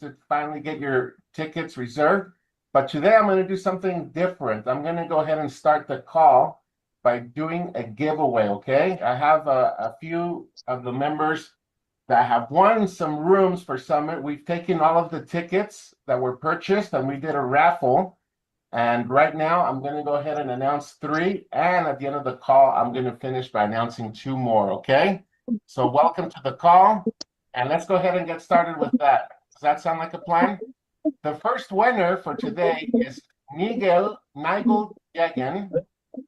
to finally get your tickets reserved. But today I'm going to do something different. I'm going to go ahead and start the call by doing a giveaway, okay? I have a few of the members that have won some rooms for Summit. We've taken all of the tickets that were purchased and we did a raffle. And right now I'm going to go ahead and announce 3. And at the end of the call, I'm going to finish by announcing 2 more, okay? So welcome to the call. And let's go ahead and get started with that. Does that sound like a plan? The first winner for today is Nigel Jagan.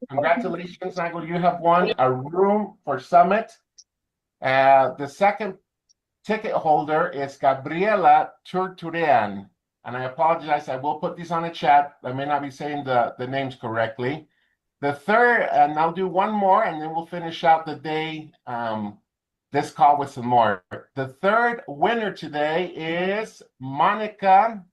Congratulations, Nigel. You have won a room for Summit. The second ticket holder is Gabriela Turturian. And I apologize, I will put these on the chat. I may not be saying the names correctly. The third, and I'll do one more, and then we'll finish out the day, this call with some more. The third winner today is Monica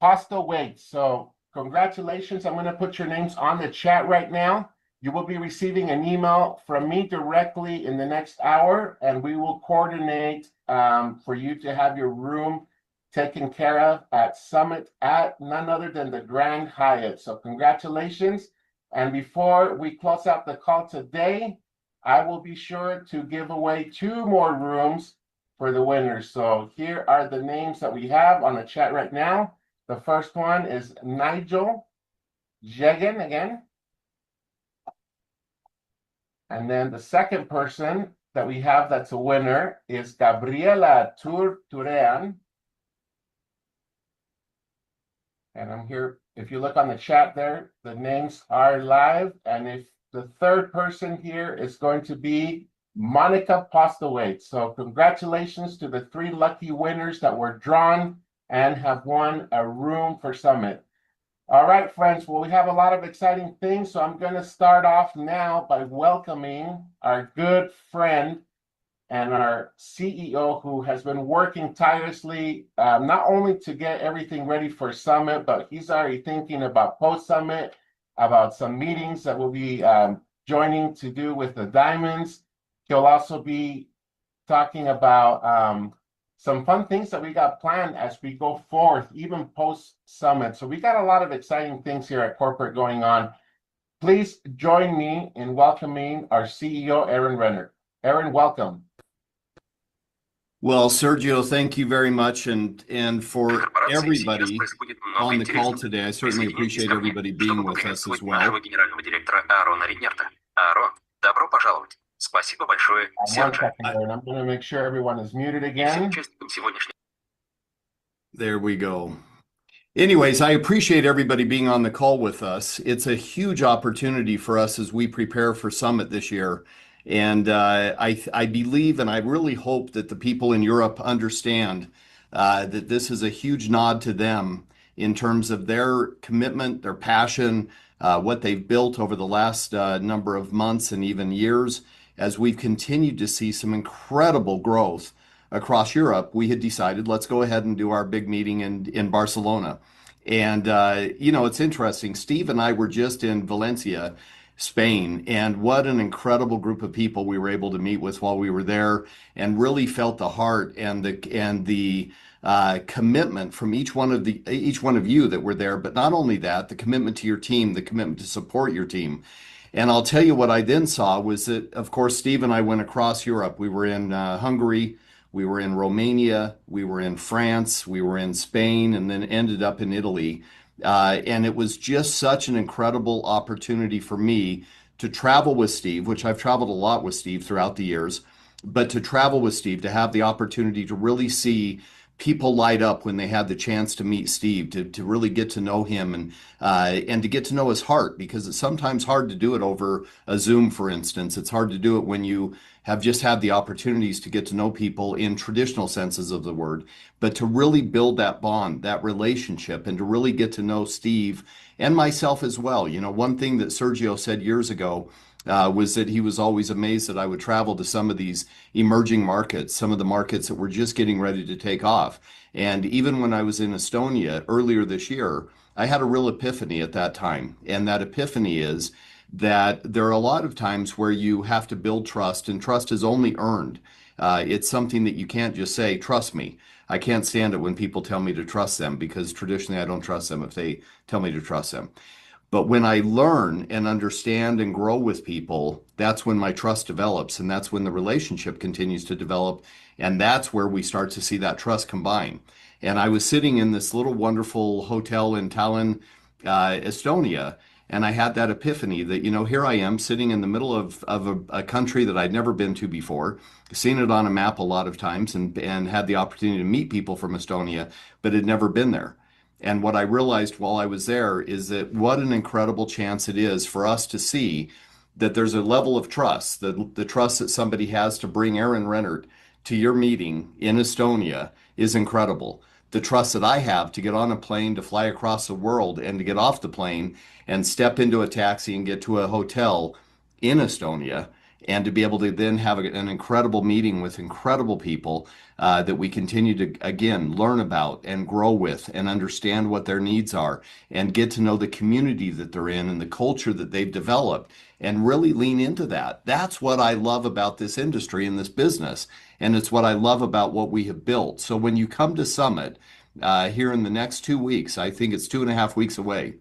Postlewaite. So congratulations. I'm going to put your names on the chat right now. You will be receiving an email from me directly in the next hour, and we will coordinate for you to have your room taken care of at Summit at none other than the Grand Hyatt. So congratulations. And before we close out the call today, I will be sure to give away 2 more rooms for the winners. So here are the names that we have on the chat right now. The first one is Nigel Jegan again. And then the second person that we have that's a winner is Gabriela Turturean. And I'm here. If you look on the chat there, the names are live. And if the third person here is going to be Monica Postlewaite. So congratulations to the 3 lucky winners that were drawn and have won a room for Summit. All right, friends. Well, we have a lot of exciting things. So I'm going to start off now by welcoming our good friend and our CEO, who has been working tirelessly, not only to get everything ready for Summit, but he's already thinking about post-Summit, about some meetings that we'll be joining to do with the Diamonds. He'll also be talking about some fun things that we got planned as we go forth, even post-Summit. So we got a lot of exciting things here at Corporate going on. Please join me in welcoming our CEO, Aaron Renner. Aaron, welcome. Well, Sergio, thank you very much. And for everybody on the call today, I certainly appreciate everybody being with us as well. One second, Aaron. I'm going to make sure everyone is muted again. There we go. Anyways, I appreciate everybody being on the call with us. It's a huge opportunity for us as we prepare for Summit this year. And I believe and I really hope that the people in Europe understand that this is a huge nod to them in terms of their commitment, their passion, what they've built over the last number of months and even years. As we've continued to see some incredible growth across Europe, we had decided, let's go ahead and do our big meeting in Barcelona. And, it's interesting. Steve and I were just in Valencia, Spain, and what an incredible group of people we were able to meet with while we were there, and really felt the heart and the commitment from each one of you that were there. But not only that, the commitment to your team, the commitment to support your team. And I'll tell you what I then saw was that, of course, Steve and I went across Europe. We were in Hungary, we were in Romania, we were in France, we were in Spain, and then ended up in Italy. And it was just such an incredible opportunity for me to travel with Steve, which I've traveled a lot with Steve throughout the years, but to travel with Steve, to have the opportunity to really see people light up when they had the chance to meet Steve, to really get to know him and to get to know his heart, because it's sometimes hard to do it over a Zoom, for instance. It's hard to do it when you have just had the opportunities to get to know people in traditional senses of the word, but to really build that bond, that relationship, and to really get to know Steve and myself as well. One thing that Sergio said years ago was that he was always amazed that I would travel to some of these emerging markets, some of the markets that were just getting ready to take off. And even when I was in Estonia earlier this year, I had a real epiphany at that time. And that epiphany is that there are a lot of times where you have to build trust, and trust is only earned. It's something that you can't just say, trust me. I can't stand it when people tell me to trust them because traditionally I don't trust them if they tell me to trust them. But when I learn and understand and grow with people, that's when my trust develops, and that's when the relationship continues to develop. And that's where we start to see that trust combine. And I was sitting in this little wonderful hotel in Tallinn, Estonia, and I had that epiphany that, here I am sitting in the middle of a country that I'd never been to before, seen it on a map a lot of times, and had the opportunity to meet people from Estonia, but had never been there. And what I realized while I was there is that what an incredible chance it is for us to see that there's a level of trust, the trust that somebody has to bring Aaron Rennert to your meeting in Estonia is incredible. The trust that I have to get on a plane to fly across the world and to get off the plane and step into a taxi and get to a hotel in Estonia and to be able to then have an incredible meeting with incredible people that we continue to, again, learn about and grow with and understand what their needs are and get to know the community that they're in and the culture that they've developed and really lean into that. That's what I love about this industry and this business. And it's what I love about what we have built. So when you come to Summit here in the next 2 weeks, I think it's 2.5 weeks away.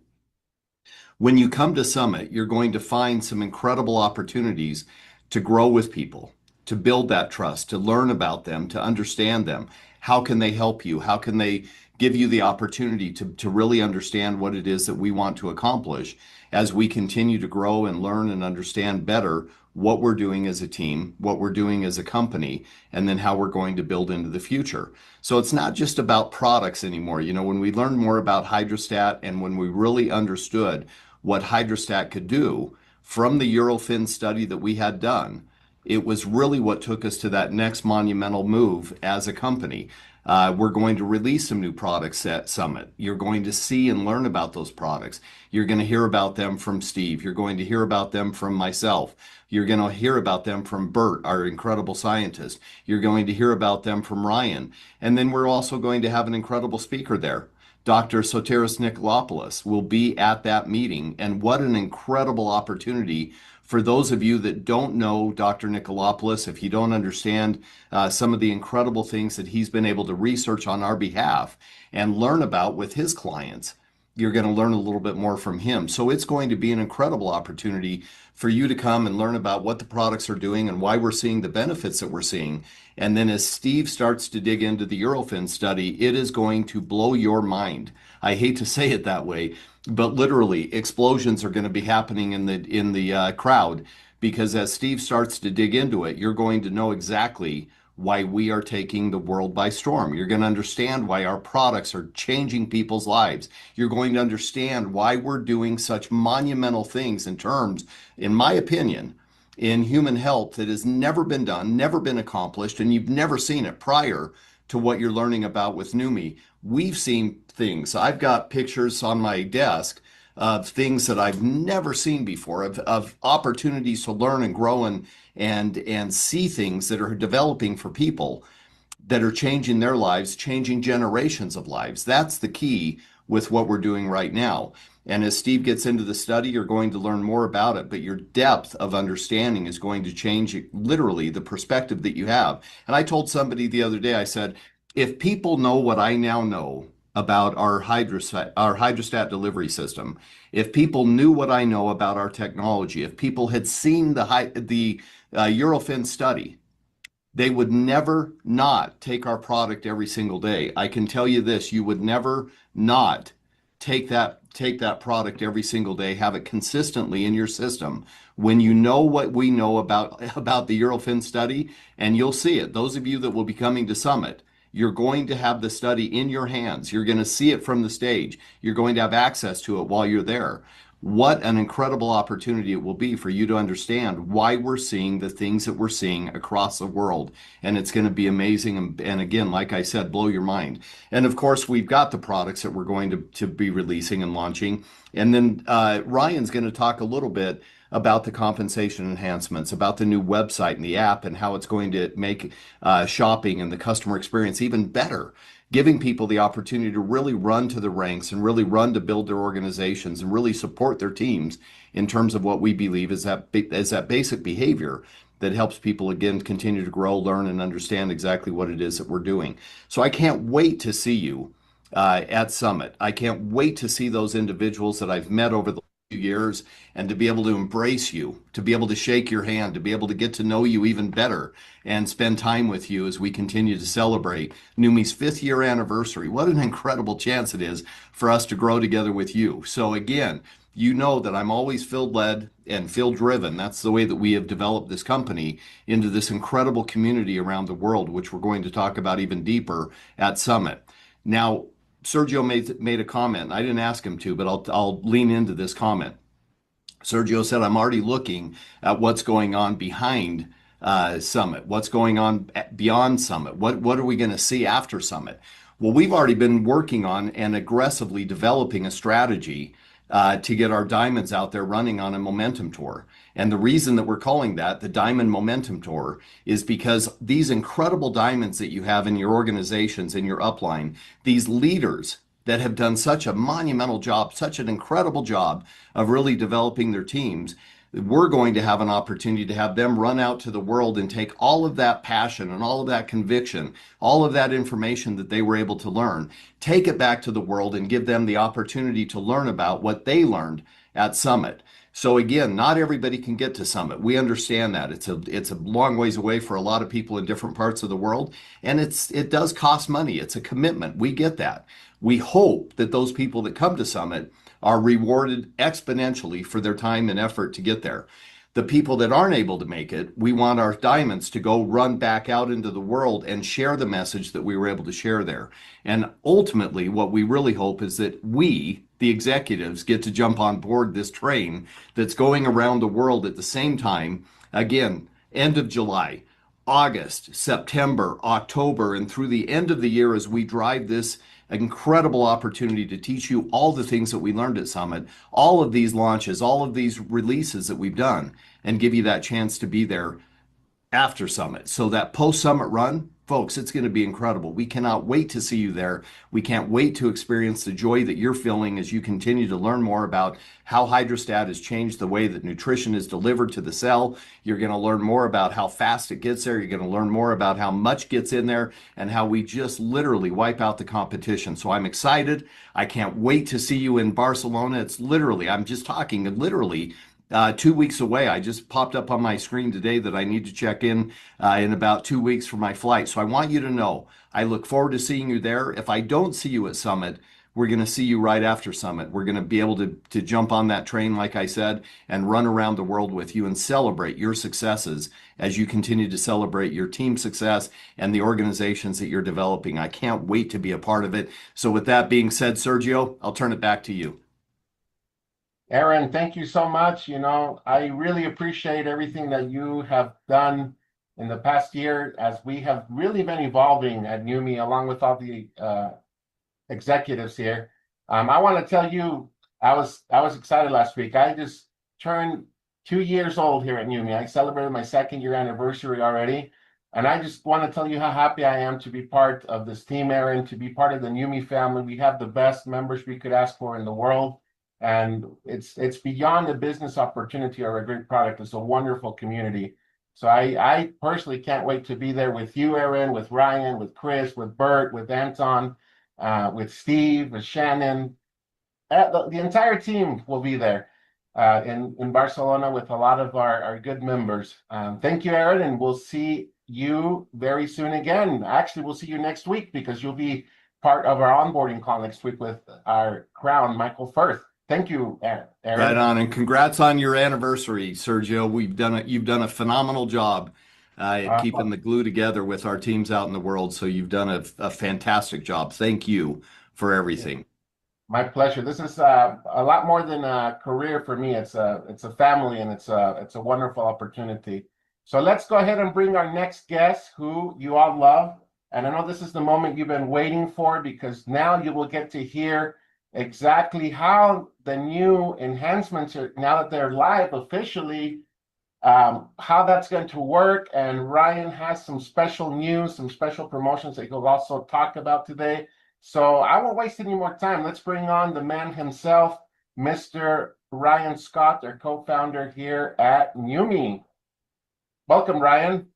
When you come to Summit, you're going to find some incredible opportunities to grow with people, to build that trust, to learn about them, to understand them. How can they help you? How can they give you the opportunity to really understand what it is that we want to accomplish as we continue to grow and learn and understand better what we're doing as a team, what we're doing as a company, and then how we're going to build into the future. So it's not just about products anymore. When we learned more about hydrostat and when we really understood what hydrostat could do from the Eurofin study that we had done, it was really what took us to that next monumental move as a company. We're going to release some new products at Summit. You're going to see and learn about those products. You're going to hear about them from Steve. You're going to hear about them from myself. You're going to hear about them from Bert, our incredible scientist. You're going to hear about them from Ryan. And then we're also going to have an incredible speaker there. Dr. Soteris Nikolopoulos will be at that meeting. And what an incredible opportunity for those of you that don't know Dr. Nikolopoulos, if you don't understand some of the incredible things that he's been able to research on our behalf and learn about with his clients, you're going to learn a little bit more from him. So it's going to be an incredible opportunity for you to come and learn about what the products are doing and why we're seeing the benefits that we're seeing. And then as Steve starts to dig into the Eurofin study, it is going to blow your mind. I hate to say it that way, but literally explosions are going to be happening in the crowd, because as Steve starts to dig into it, you're going to know exactly why we are taking the world by storm. You're going to understand why our products are changing people's lives. You're going to understand why we're doing such monumental things in terms, in my opinion, in human health that has never been done, never been accomplished, and you've never seen it prior to what you're learning about with Neumi. We've seen things. I've got pictures on my desk of things that I've never seen before, of opportunities to learn and grow and see things that are developing for people that are changing their lives, changing generations of lives. That's the key with what we're doing right now. And as Steve gets into the study, you're going to learn more about it, but your depth of understanding is going to change literally the perspective that you have. And I told somebody the other day, I said, if people know what I now know about our hydrostat delivery system, if people knew what I know about our technology, if people had seen the Eurofin study, they would never not take our product every single day. I can tell you this, you would never not take that product every single day, have it consistently in your system. When you know what we know about the Eurofin study, and you'll see it, those of you that will be coming to Summit, you're going to have the study in your hands. You're going to see it from the stage. You're going to have access to it while you're there. What an incredible opportunity it will be for you to understand why we're seeing the things that we're seeing across the world. And it's going to be amazing. And again, like I said, blow your mind. And of course, we've got the products that we're going to be releasing and launching. And then Ryan's going to talk a little bit about the compensation enhancements, about the new website and the app and how it's going to make shopping and the customer experience even better, giving people the opportunity to really run to the ranks and really run to build their organizations and really support their teams in terms of what we believe is that basic behavior that helps people again continue to grow, learn, and understand exactly what it is that we're doing. So I can't wait to see you at Summit. I can't wait to see those individuals that I've met over the few years and to be able to embrace you, to be able to shake your hand, to be able to get to know you even better and spend time with you as we continue to celebrate Neumi's 5th-year anniversary. What an incredible chance it is for us to grow together with you. So again, you know that I'm always field-led and field-driven. That's the way that we have developed this company into this incredible community around the world, which we're going to talk about even deeper at Summit. Now, Sergio made a comment. I didn't ask him to, but I'll lean into this comment. Sergio said, I'm already looking at what's going on behind Summit, what's going on beyond Summit. What are we going to see after Summit? Well, we've already been working on and aggressively developing a strategy to get our diamonds out there running on a momentum tour. And the reason that we're calling that the Diamond Momentum Tour is because these incredible diamonds that you have in your organizations, in your upline, these leaders that have done such a monumental job, such an incredible job of really developing their teams, we're going to have an opportunity to have them run out to the world and take all of that passion and all of that conviction, all of that information that they were able to learn, take it back to the world and give them the opportunity to learn about what they learned at Summit. So again, not everybody can get to Summit. We understand that. It's a long ways away for a lot of people in different parts of the world, and it does cost money. It's a commitment. We get that. We hope that those people that come to Summit are rewarded exponentially for their time and effort to get there. The people that aren't able to make it, we want our diamonds to go run back out into the world and share the message that we were able to share there. And ultimately, what we really hope is that we, the executives, get to jump on board this train that's going around the world at the same time. Again, end of July, August, September, October, and through the end of the year as we drive this incredible opportunity to teach you all the things that we learned at Summit, all of these launches, all of these releases that we've done, and give you that chance to be there after Summit. So that post-Summit run, folks, it's going to be incredible. We cannot wait to see you there. We can't wait to experience the joy that you're feeling as you continue to learn more about how Hydrostat has changed the way that nutrition is delivered to the cell. You're going to learn more about how fast it gets there. You're going to learn more about how much gets in there and how we just literally wipe out the competition. So I'm excited. I can't wait to see you in Barcelona. It's literally, I'm just talking literally 2 weeks away. I just popped up on my screen today that I need to check in about 2 weeks for my flight. So I want you to know, I look forward to seeing you there. If I don't see you at Summit, we're going to see you right after Summit. We're going to be able to jump on that train, like I said, and run around the world with you and celebrate your successes as you continue to celebrate your team success and the organizations that you're developing. I can't wait to be a part of it. So with that being said, Sergio, I'll turn it back to you. Aaron, thank you so much. I really appreciate everything that you have done in the past year as we have really been evolving at Neumi along with all the executives here. I want to tell you, I was excited last week. I just turned 2 years old here at Neumi. I celebrated my 2nd-year anniversary already. And I just want to tell you how happy I am to be part of this team, Aaron, to be part of the Neumi family. We have the best members we could ask for in the world. And it's beyond a business opportunity or a great product. It's a wonderful community. So I personally can't wait to be there with you, Aaron, with Ryan, with Chris, with Bert, with Anton, with Steve, with Shannon. The entire team will be there in Barcelona with a lot of our good members. Thank you, Aaron, and we'll see you very soon again. Actually, we'll see you next week because you'll be part of our onboarding call next week with our crown, Michael Firth. Thank you, Aaron. Right on, and congrats on your anniversary, Sergio. You've done a phenomenal job at keeping the glue together with our teams out in the world. So you've done a fantastic job. Thank you for everything. My pleasure. This is a lot more than a career for me. It's a family, and it's a wonderful opportunity. So let's go ahead and bring our next guest, who you all love. And I know this is the moment you've been waiting for, because now you will get to hear exactly how the new enhancements are, now that they're live officially, how that's going to work. And Ryan has some special news, some special promotions that he'll also talk about today. So I won't waste any more time. Let's bring on the man himself, Mr. Ryan Scott, our co-founder here at Neumi. Welcome, Ryan.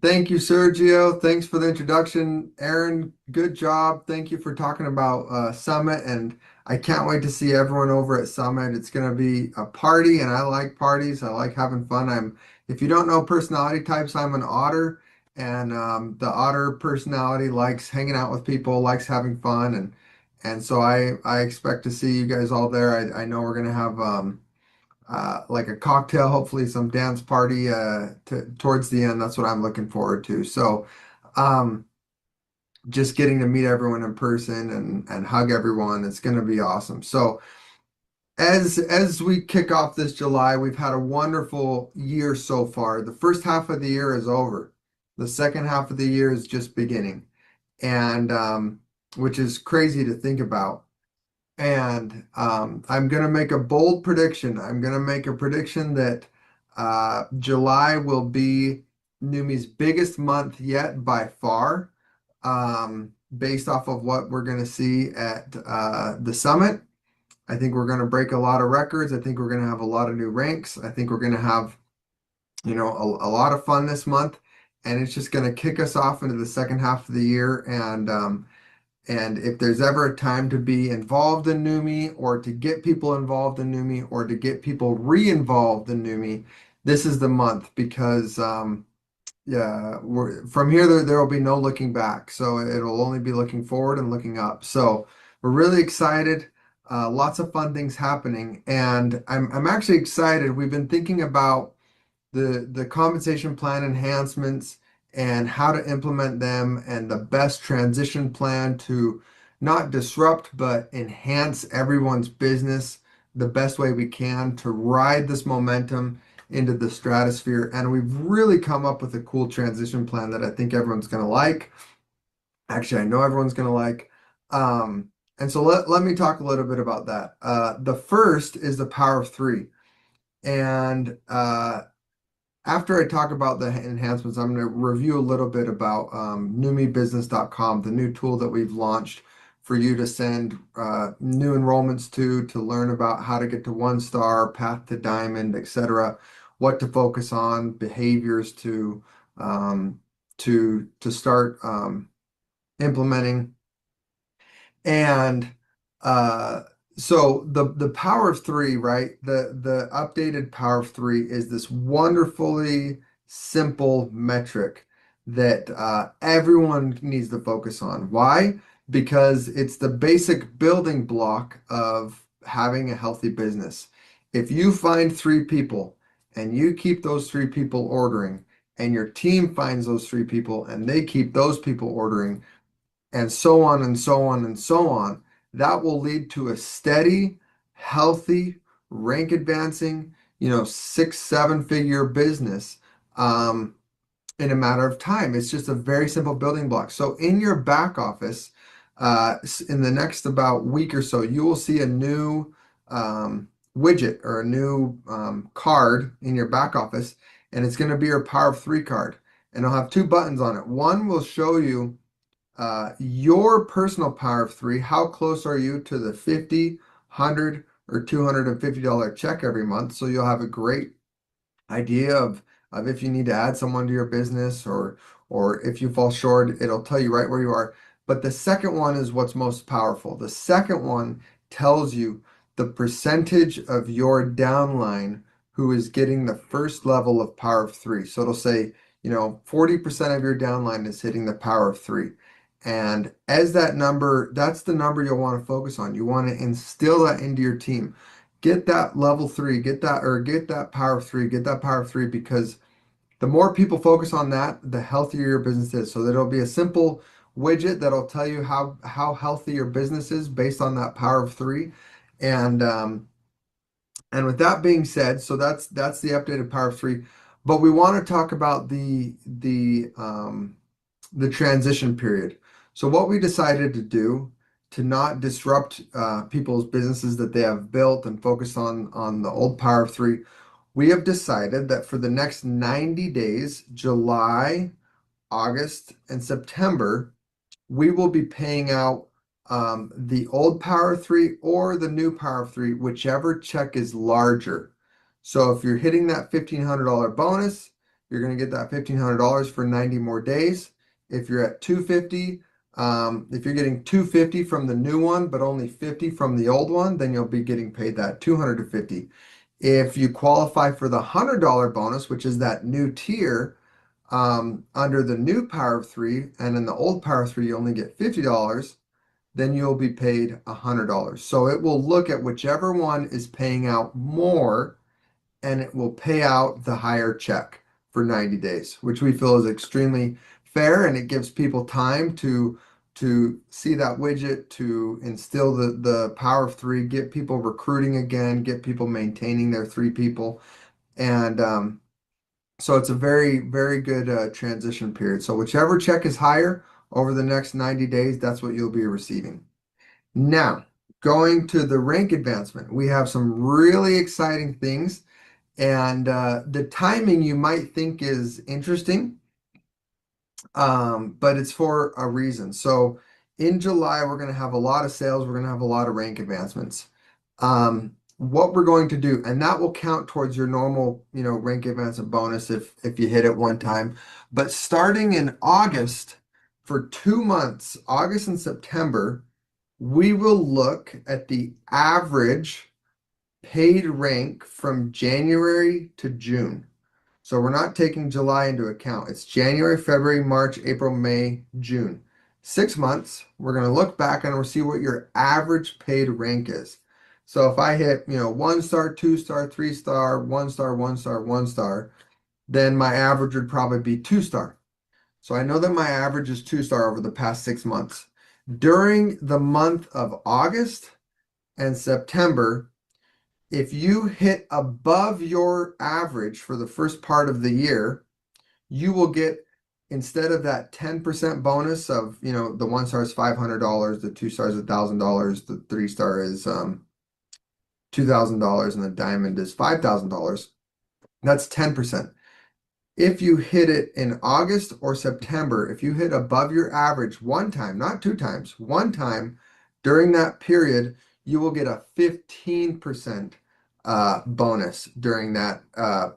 Thank you, Sergio. Thanks for the introduction. Aaron, good job. Thank you for talking about Summit, and I can't wait to see everyone over at Summit. It's going to be a party, and I like parties. I like having fun. If you don't know personality types, I'm an otter, and the otter personality likes hanging out with people, likes having fun, and so I expect to see you guys all there. I know we're going to have like a cocktail, hopefully some dance party towards the end. That's what I'm looking forward to. So, um, just getting to meet everyone in person and hug everyone, it's going to be awesome. So, as we kick off this July, we've had a wonderful year so far. The first half of the year is over. The second half of the year is just beginning, and which is crazy to think about. And I'm going to make a bold prediction. I'm going to make a prediction that July will be Numi's biggest month yet by far, based off of what we're going to see at the summit. I think we're going to break a lot of records. I think we're going to have a lot of new ranks. I think we're going to have, a lot of fun this month. And it's just going to kick us off into the second half of the year. And if there's ever a time to be involved in Numi or to get people involved in Numi or to get people re-involved in Numi, this is the month because yeah, from here there will be no looking back. So it'll only be looking forward and looking up. So we're really excited. Lots of fun things happening, and I'm actually excited. We've been thinking about the compensation plan enhancements and how to implement them and the best transition plan to not disrupt but enhance everyone's business the best way we can to ride this momentum into the stratosphere. And we've really come up with a cool transition plan that I think everyone's going to like. Actually, I know everyone's going to like. And so let me talk a little bit about that. The first is the power of three. And after I talk about the enhancements, I'm going to review a little bit about numibusiness.com, the new tool that we've launched for you to send new enrollments to learn about how to get to 1 star, path to diamond, etc., what to focus on, behaviors to start implementing. And uh, so the power of three, right? The updated power of three is this wonderfully simple metric that everyone needs to focus on. Why? Because it's the basic building block of having a healthy business. If you find 3 people and you keep those 3 people ordering, and your team finds those 3 people and they keep those people ordering, and so on and so on and so on, that will lead to a steady, healthy, rank advancing, 6, 7 figure business in a matter of time. It's just a very simple building block. So in your back office, in the next about week or so, you will see a new widget or a new card in your back office, and it's going to be your Power of Three card. And it'll have 2 buttons on it. One will show you your personal power of three. How close are you to the 50, 100, or $250 check every month? So you'll have a great idea of if you need to add someone to your business, or if you fall short, it'll tell you right where you are. But the second one is what's most powerful. The second one tells you the percentage of your downline who is getting the first level of power of three. So it'll say, 40% of your downline is hitting the power of three. And as that number, that's the number you'll want to focus on. You want to instill that into your team. Get that level three, get that power of three, get that power of three, because the more people focus on that, the healthier your business is. So there'll be a simple widget that'll tell you how healthy your business is based on that power of three. And and with that being said, so that's the updated power of three. But we want to talk about the transition period. So what we decided to do to not disrupt people's businesses that they have built and focus on the old power of three, we have decided that for the next 90 days, July, August, and September, we will be paying out the old power of three or the new power of three, whichever check is larger. So if you're hitting that $1,500 bonus, you're going to get that $1,500 for 90 more days. If you're at 250, if you're getting 250 from the new one, but only 50 from the old one, then you'll be getting paid that 250. If you qualify for the $100 bonus, which is that new tier, under the new Power of Three, and in the old Power of Three, you only get $50, then you'll be paid $100. So it will look at whichever one is paying out more, and it will pay out the higher check for 90 days, which we feel is extremely fair, and it gives people time to see that widget, to instill the Power of Three, get people recruiting again, get people maintaining their 3 people. And so it's a very, very good transition period. So whichever check is higher over the next 90 days, that's what you'll be receiving. Now, going to the rank advancement, we have some really exciting things. And the timing you might think is interesting, but it's for a reason. So in July, we're going to have a lot of sales. We're going to have a lot of rank advancements. What we're going to do, and that will count towards your normal, rank advancement bonus if you hit it one time. But starting in August, for 2 months, August and September, we will look at the average paid rank from January to June. So we're not taking July into account. It's January, February, March, April, May, June. 6 months, we're going to look back and we'll see what your average paid rank is. So if I hit, 1 star, 2 star, 3 star, 1 star, 1 star, 1 star, then my average would probably be 2 star. So I know that my average is 2 star over the past 6 months. During the month of August and September, if you hit above your average for the first part of the year, you will get, instead of that 10% bonus of, the 1 star is $500, the 2 star is $1,000, the 3 star is $2,000, and the diamond is $5,000. That's 10%. If you hit it in August or September, if you hit above your average one time, not 2 times, one time during that period, you will get a 15% bonus during that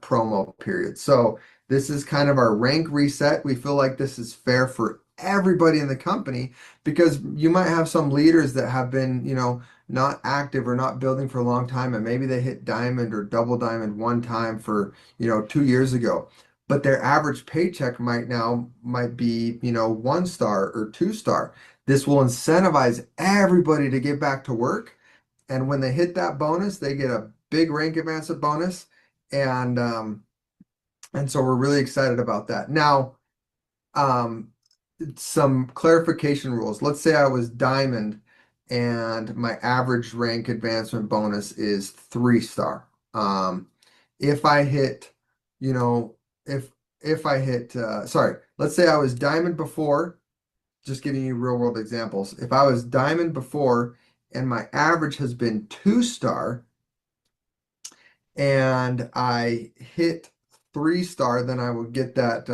promo period. So this is kind of our rank reset. We feel like this is fair for everybody in the company, because you might have some leaders that have been, not active or not building for a long time, and maybe they hit diamond or double diamond one time for, 2 years ago. But their average paycheck might be, 1 star or 2 star. This will incentivize everybody to get back to work. And when they hit that bonus, they get a big rank advancement bonus. And so we're really excited about that. Now, some clarification rules. Let's say I was diamond and my average rank advancement bonus is 3 star. If I hit, if I hit, sorry, let's say I was diamond before, just giving you real world examples. If I was diamond before and my average has been 2 star and I hit 3 star, then I would get that,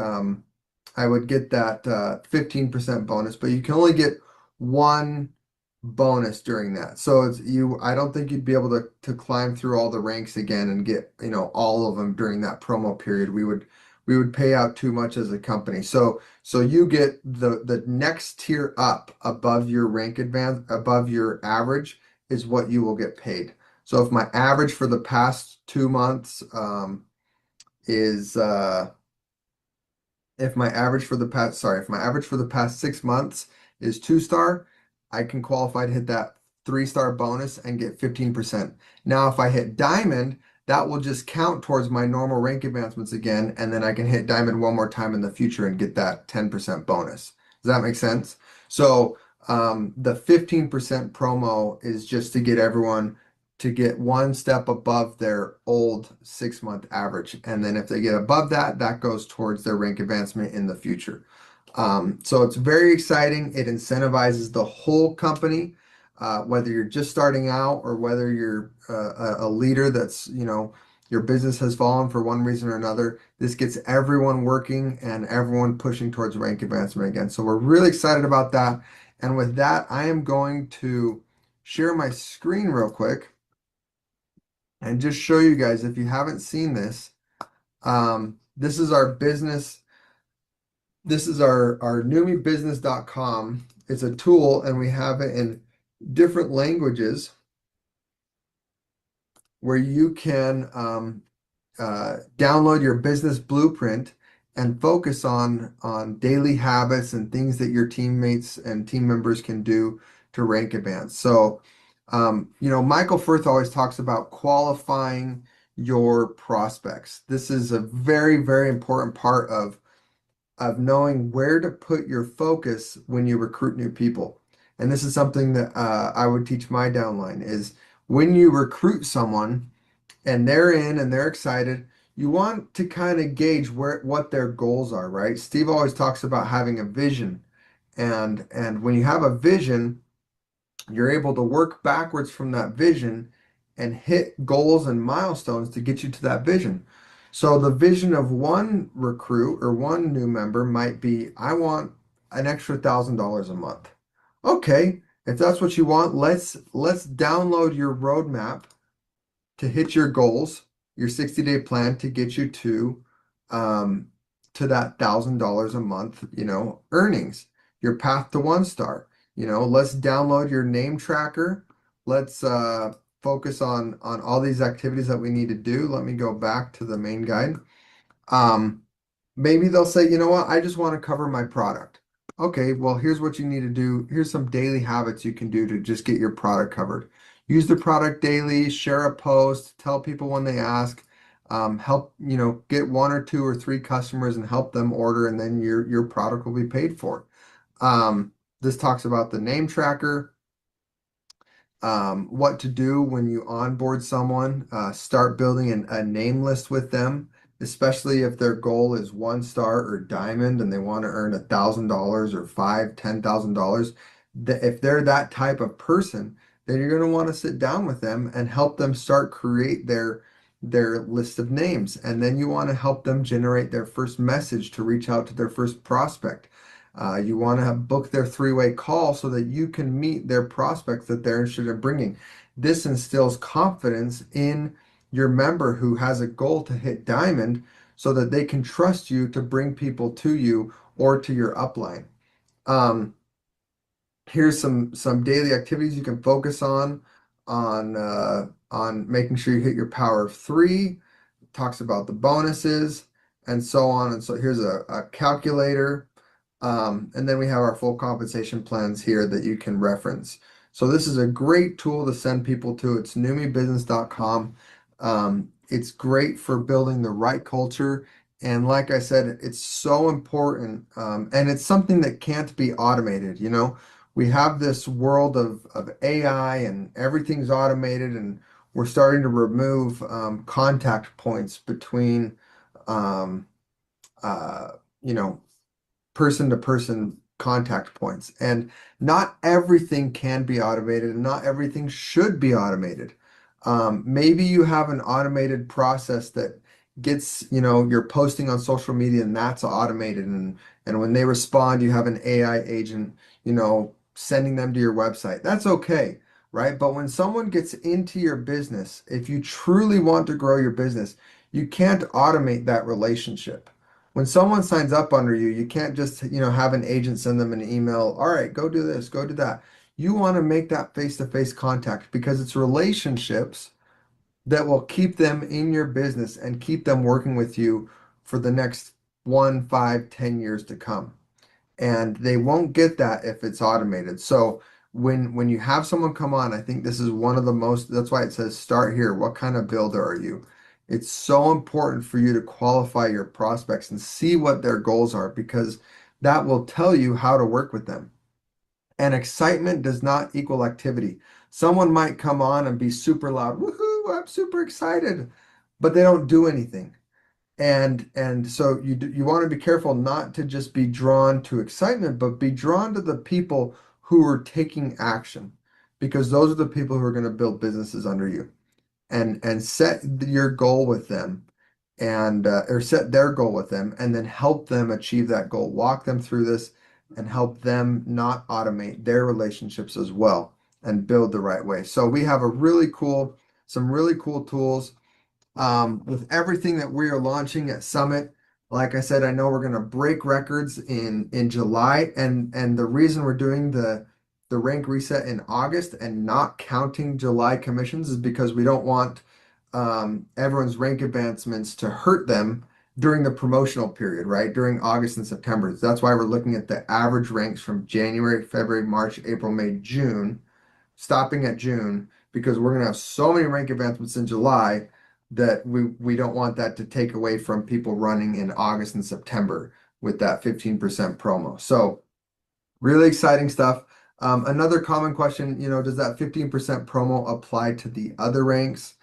15% bonus, but you can only get one bonus during that. So I don't think you'd be able to climb through all the ranks again and get, all of them during that promo period. We would pay out too much as a company. So you get the next tier up above your rank above your average is what you will get paid. So if my average for the past 2 months is if my average for the past 6 months is 2 star, I can qualify to hit that 3 star bonus and get 15%. Now, if I hit diamond, that will just count towards my normal rank advancements again, and then I can hit diamond one more time in the future and get that 10% bonus. Does that make sense? So the 15% promo is just to get everyone to get one step above their old 6-month average. And then if they get above that, that goes towards their rank advancement in the future. So it's very exciting. It incentivizes the whole company, whether you're just starting out or whether you're a leader that's, your business has fallen for one reason or another. This gets everyone working and everyone pushing towards rank advancement again. So we're really excited about that. And with that, I am going to share my screen real quick and just show you guys, if you haven't seen this, This is our business. This is our NeumiBusiness.com. It's a tool, and we have it in different languages where you can download your business blueprint and focus on daily habits and things that your teammates and team members can do to rank advance. So, Michael Firth always talks about qualifying your prospects. This is a very, very important part of knowing where to put your focus when you recruit new people. And this is something that I would teach my downline is when you recruit someone and they're in and they're excited, you want to kind of gauge what their goals are, right? Steve always talks about having a vision. And when you have a vision, you're able to work backwards from that vision and hit goals and milestones to get you to that vision. So the vision of one recruit or one new member might be, I want an extra $1,000 a month. Okay, if that's what you want, let's download your roadmap to hit your goals, your 60-day plan to get you to that $1,000 a month, earnings, your path to 1 star. Let's download your name tracker. Let's focus on all these activities that we need to do. Let me go back to the main guide. Maybe they'll say, you know what, I just want to cover my product. Okay, well, here's what you need to do. Here's some daily habits you can do to just get your product covered. Use the product daily, share a post, tell people when they ask, help, get 1 or 2 or 3 customers and help them order, and then your product will be paid for. This talks about the name tracker, what to do when you onboard someone, start building a name list with them, especially if their goal is 1 star or diamond and they want to earn $1,000 or $10,000. If they're that type of person, then you're going to want to sit down with them and help them start create their list of names. And then you want to help them generate their first message to reach out to their first prospect. You want to book their 3-way call so that you can meet their prospects that they're interested in bringing. This instills confidence in your member who has a goal to hit diamond so that they can trust you to bring people to you or to your upline. Here's some daily activities you can focus on making sure you hit your power of 3. Talks about the bonuses and so on. And so here's a calculator. And then we have our full compensation plans here that you can reference. So this is a great tool to send people to. It's NeumiBusiness.com. It's great for building the right culture. And like I said, it's so important. And it's something that can't be automated. We have this world of AI and everything's automated, and we're starting to remove contact points between, you know, person to person contact points. And not everything can be automated and not everything should be automated. Maybe you have an automated process that gets, you're posting on social media and that's automated. And when they respond, you have an AI agent, sending them to your website. That's okay, right? But when someone gets into your business, if you truly want to grow your business, you can't automate that relationship. When someone signs up under you, you can't just, have an agent send them an email. All right, go do this, go do that. You want to make that face-to-face contact because it's relationships that will keep them in your business and keep them working with you for the next 1, 5, 10 years to come. And they won't get that if it's automated. So when you have someone come on, I think this is one of the most, that's why it says start here. What kind of builder are you? It's so important for you to qualify your prospects and see what their goals are because that will tell you how to work with them. And excitement does not equal activity. Someone might come on and be super loud, woohoo, I'm super excited, but they don't do anything. And so you want to be careful not to just be drawn to excitement, but be drawn to the people who are taking action, because those are the people who are going to build businesses under you. And set your goal with them and or set their goal with them and then help them achieve that goal. Walk them through this and help them not automate their relationships as well and build the right way. So we have some really cool tools with everything that we are launching at Summit. Like I said, I know we're going to break records in July, and the reason we're doing the rank reset in August and not counting July commissions is because we don't want everyone's rank advancements to hurt them during the promotional period, right? During August and September. So that's why we're looking at the average ranks from January, February, March, April, May, June, stopping at June, because we're going to have so many rank advancements in July that we don't want that to take away from people running in August and September with that 15% promo. So really exciting stuff. Another common question, does that 15% promo apply to the other ranks?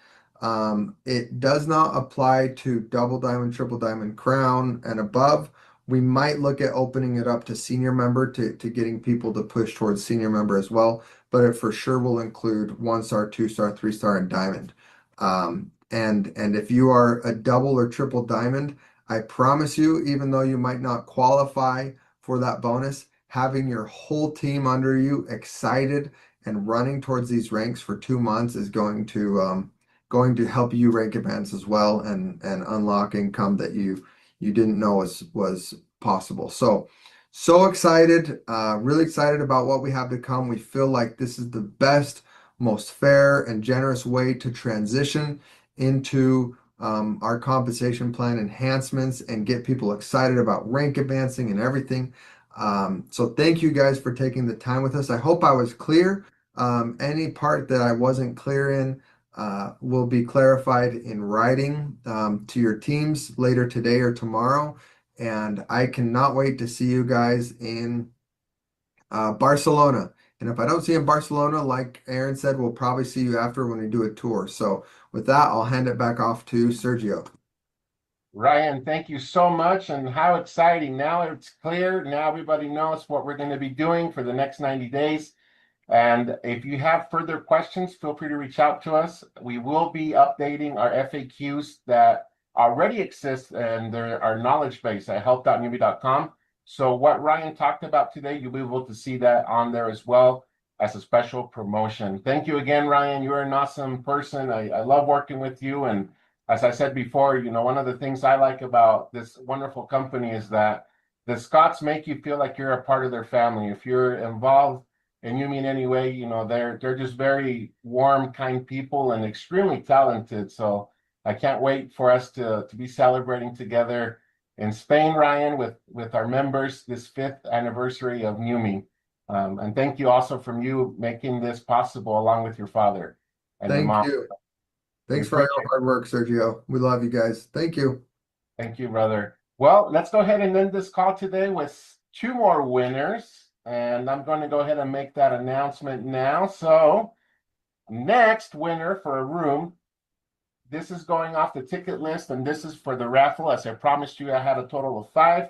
It does not apply to double diamond, triple diamond, crown, and above. We might look at opening it up to senior member to getting people to push towards senior member as well, but it for sure will include 1 star, 2 star, 3 star, and diamond. And if you are a double or triple diamond, I promise you, even though you might not qualify for that bonus, having your whole team under you excited and running towards these ranks for 2 months is going to help you rank advance as well and unlock income that you didn't know was possible. So excited, really excited about what we have to come. We feel like this is the best, most fair and generous way to transition into our compensation plan enhancements and get people excited about rank advancing and everything. So thank you guys for taking the time with us. I hope I was clear. Any part that I wasn't clear in will be clarified in writing to your teams later today or tomorrow. And I cannot wait to see you guys in Barcelona. And if I don't see you in Barcelona, like Aaron said, we'll probably see you after when we do a tour. So with that, I'll hand it back off to Sergio. Ryan, thank you so much. And how exciting. Now it's clear. Now everybody knows what we're going to be doing for the next 90 days. And if you have further questions, feel free to reach out to us. We will be updating our FAQs that already exist and there are knowledge base at help.neumi.com. So what Ryan talked about today, you'll be able to see that on there as well as a special promotion. Thank you again, Ryan. You're an awesome person. I love working with you. And as I said before, one of the things I like about this wonderful company is that the Scots make you feel like you're a part of their family. If you're involved in Neumi in any way, they're just very warm, kind people and extremely talented. So I can't wait for us to be celebrating together in Spain, Ryan, with our members this 5th anniversary of Neumi. And thank you also from you making this possible along with your father and your Thank mom. you. We Thanks for all appreciate your hard work, Sergio. We love you guys. Thank you. Thank you, brother. Well, let's go ahead and end this call today with 2 more winners. And I'm going to go ahead and make that announcement now. So, next winner for a room, this is going off the ticket list, and this is for the raffle. As I promised you, I had a total of 5,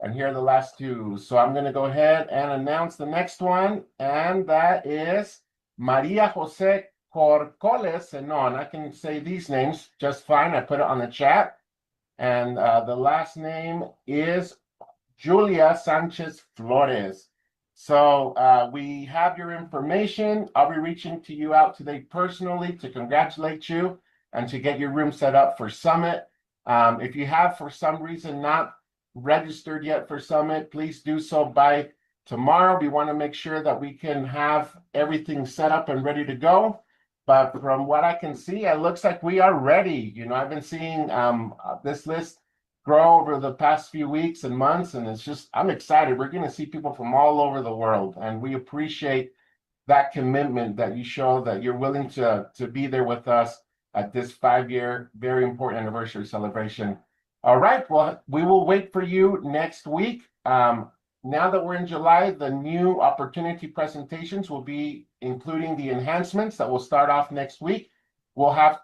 and here are the last 2. So I'm going to go ahead and announce the next one, and that is Maria Jose Corcoles Senon. I can say these names just fine. I put it on the chat. And the last name is Julia Sanchez Flores. So we have your information. I'll be reaching to you out today personally to congratulate you and to get your room set up for Summit. If you have, for some reason, not registered yet for Summit, please do so by tomorrow. We want to make sure that we can have everything set up and ready to go. But from what I can see, it looks like we are ready. I've been seeing this list grow over the past few weeks and months, and I'm excited. We're going to see people from all over the world, and we appreciate that commitment that you show, that you're willing to be there with us at this 5-year, very important anniversary celebration. All right, well, we will wait for you next week. Now that we're in July, the new opportunity presentations will be including the enhancements that will start off next week. We'll have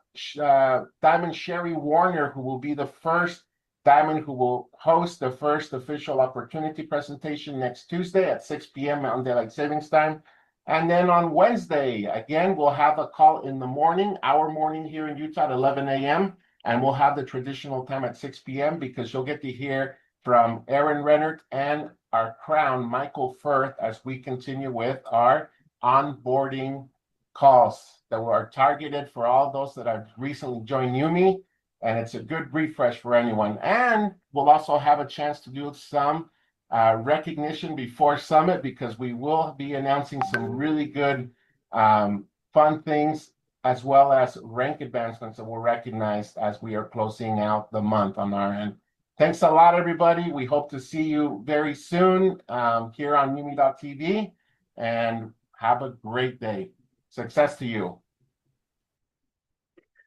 Diamond Sherry Warner, who will be the first Diamond who will host the first official opportunity presentation next Tuesday at 6 p.m. Mountain Daylight Savings Time. And then on Wednesday, again, we'll have a call in the morning, our morning here in Utah at 11 a.m. And we'll have the traditional time at 6 p.m. because you'll get to hear from Aaron Rennert and our crown, Michael Firth, as we continue with our onboarding calls that were targeted for all those that have recently joined Neumi. and it's a good refresh for anyone. And we'll also have a chance to do some recognition before Summit, because we will be announcing some really good fun things, as well as rank advancements that were recognized as we are closing out the month on our end. Thanks a lot, everybody. We hope to see you very soon here on Neumi.tv, and have a great day. Success to you.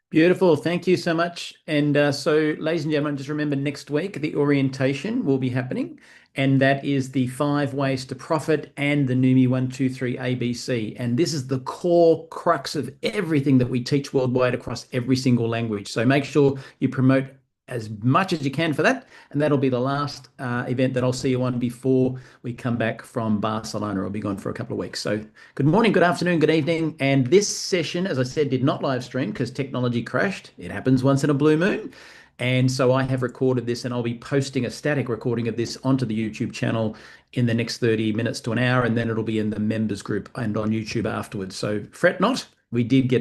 Beautiful. Thank you so much. And so, ladies and gentlemen, just remember next week, the orientation will be happening. And that is the 5 ways to profit and the Neumi 1, 2, 3 ABC. And this is the core crux of everything that we teach worldwide across every single language. So make sure you promote as much as you can for that. And that'll be the last event that I'll see you on before we come back from Barcelona. I'll be gone for a couple of weeks. So good morning, good afternoon, good evening. And this session, as I said, did not live stream because technology crashed. It happens once in a blue moon. And so I have recorded this, and I'll be posting a static recording of this onto the YouTube channel in the next 30 minutes to an hour. And then it'll be in the members group and on YouTube afterwards. So fret not, we did get